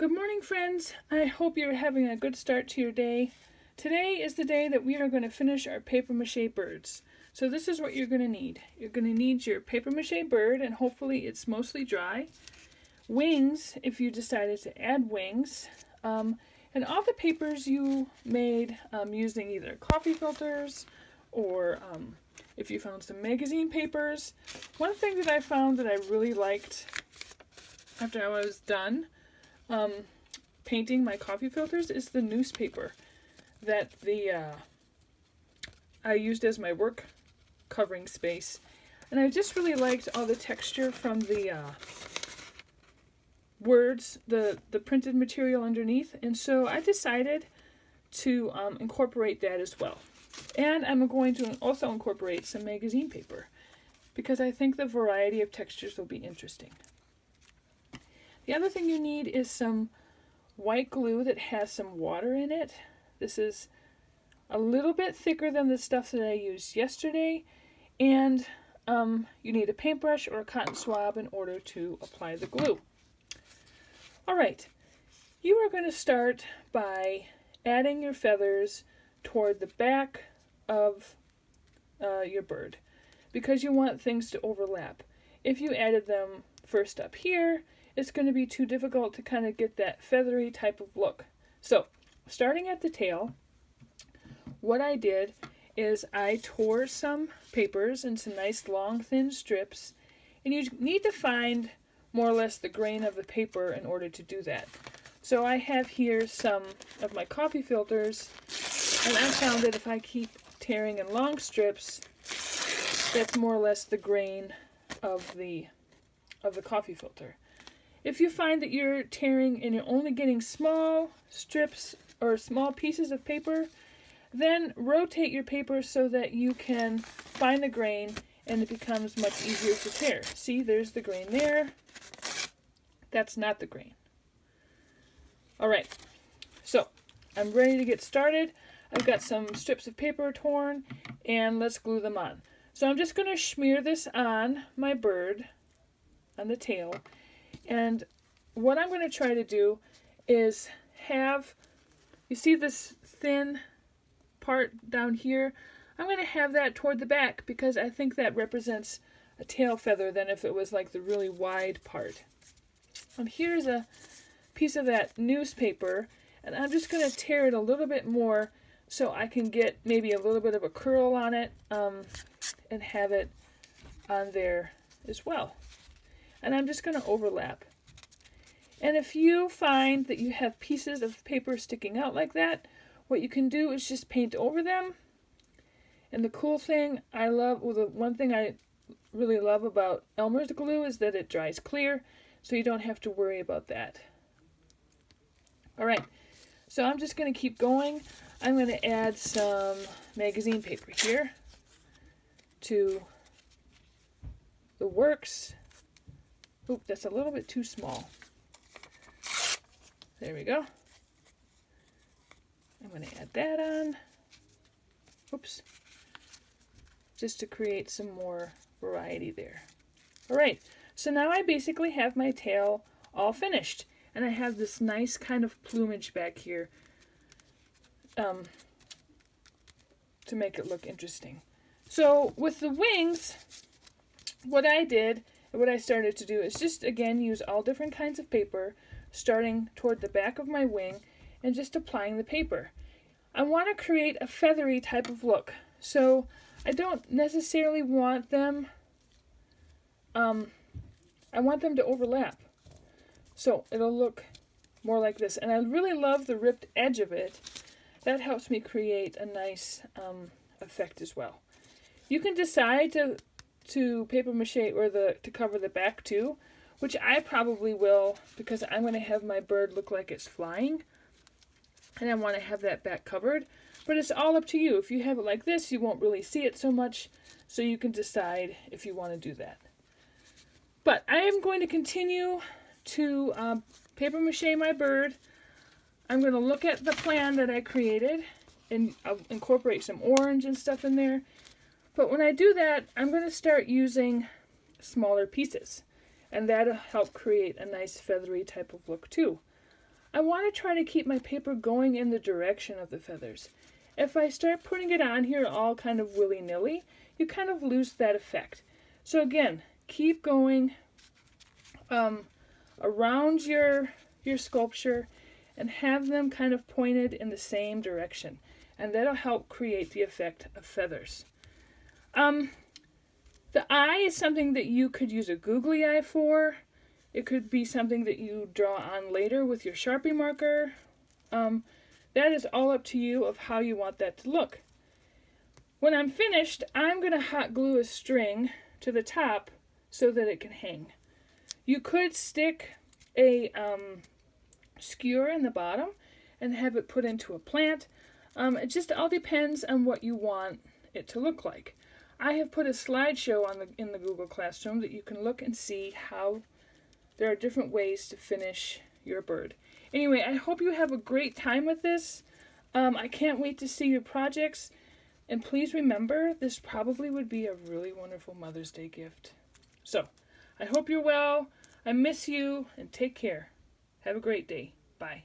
Good morning, friends. I hope you're having a good start to your day. Today is the day that we are going to finish our paper mache birds. So this is what you're going to need. You're going to need your paper mache bird, and hopefully it's mostly dry. Wings, if you decided to add wings. And all the papers you made using either coffee filters or if you found some magazine papers. One thing that I found that I really liked after I was done painting my coffee filters is the newspaper that I used as my work covering space. And I just really liked all the texture from the words, the printed material underneath. And so I decided to incorporate that as well. And I'm going to also incorporate some magazine paper because I think the variety of textures will be interesting. The other thing you need is some white glue that has some water in it. This is a little bit thicker than the stuff that I used yesterday, and you need a paintbrush or a cotton swab in order to apply the glue. All right, you are going to start by adding your feathers toward the back of your bird because you want things to overlap. If you added them first up here, it's going to be too difficult to kind of get that feathery type of look. So, starting at the tail, what I did is I tore some papers into nice long thin strips, and you need to find more or less the grain of the paper in order to do that. So I have here some of my coffee filters, and I found that if I keep tearing in long strips, that's more or less the grain of the coffee filter. If you find that you're tearing and you're only getting small strips or small pieces of paper, then rotate your paper so that you can find the grain and it becomes much easier to tear. See, there's the grain there. That's not the grain. All right, so I'm ready to get started. I've got some strips of paper torn, and let's glue them on. So I'm just going to smear this on my bird, on the tail. And what I'm going to try to do is have, you see this thin part down here? I'm going to have that toward the back because I think that represents a tail feather than if it was like the really wide part. And here's a piece of that newspaper, and I'm just going to tear it a little bit more so I can get maybe a little bit of a curl on it and have it on there as well. And I'm just going to overlap. And if you find that you have pieces of paper sticking out like that, what you can do is just paint over them. And the cool thing I love, well, the one thing I really love about Elmer's glue is that it dries clear, so you don't have to worry about that. All right, so I'm just going to keep going. I'm going to add some magazine paper here to the works. Oop, that's a little bit too small. There we go. I'm going to add that on. Oops. Just to create some more variety there. All right, so now I basically have my tail all finished. And I have this nice kind of plumage back here to make it look interesting. So with the wings, what I did and what I started to do is just, again, use all different kinds of paper, starting toward the back of my wing and just applying the paper. I want to create a feathery type of look. So I don't necessarily want them, I want them to overlap. So it'll look more like this. And I really love the ripped edge of it. That helps me create a nice effect as well. You can decide to paper mache or to cover the back too, which I probably will because I'm going to have my bird look like it's flying. And I want to have that back covered. But it's all up to you. If you have it like this, you won't really see it so much. So you can decide if you want to do that. But I am going to continue to paper mache my bird. I'm going to look at the plan that I created and I'll incorporate some orange and stuff in there. But when I do that, I'm going to start using smaller pieces. And that'll help create a nice feathery type of look too. I want to try to keep my paper going in the direction of the feathers. If I start putting it on here all kind of willy-nilly, you kind of lose that effect. So again, keep going around your sculpture and have them kind of pointed in the same direction. And that'll help create the effect of feathers. The eye is something that you could use a googly eye for. It could be something that you draw on later with your Sharpie marker. That is all up to you of how you want that to look. When I'm finished, I'm going to hot glue a string to the top so that it can hang. You could stick a skewer in the bottom and have it put into a plant. It just all depends on what you want it to look like. I have put a slideshow in the Google Classroom that you can look and see how there are different ways to finish your bird. Anyway, I hope you have a great time with this. I can't wait to see your projects. And please remember, this probably would be a really wonderful Mother's Day gift. So, I hope you're well. I miss you, and take care. Have a great day. Bye.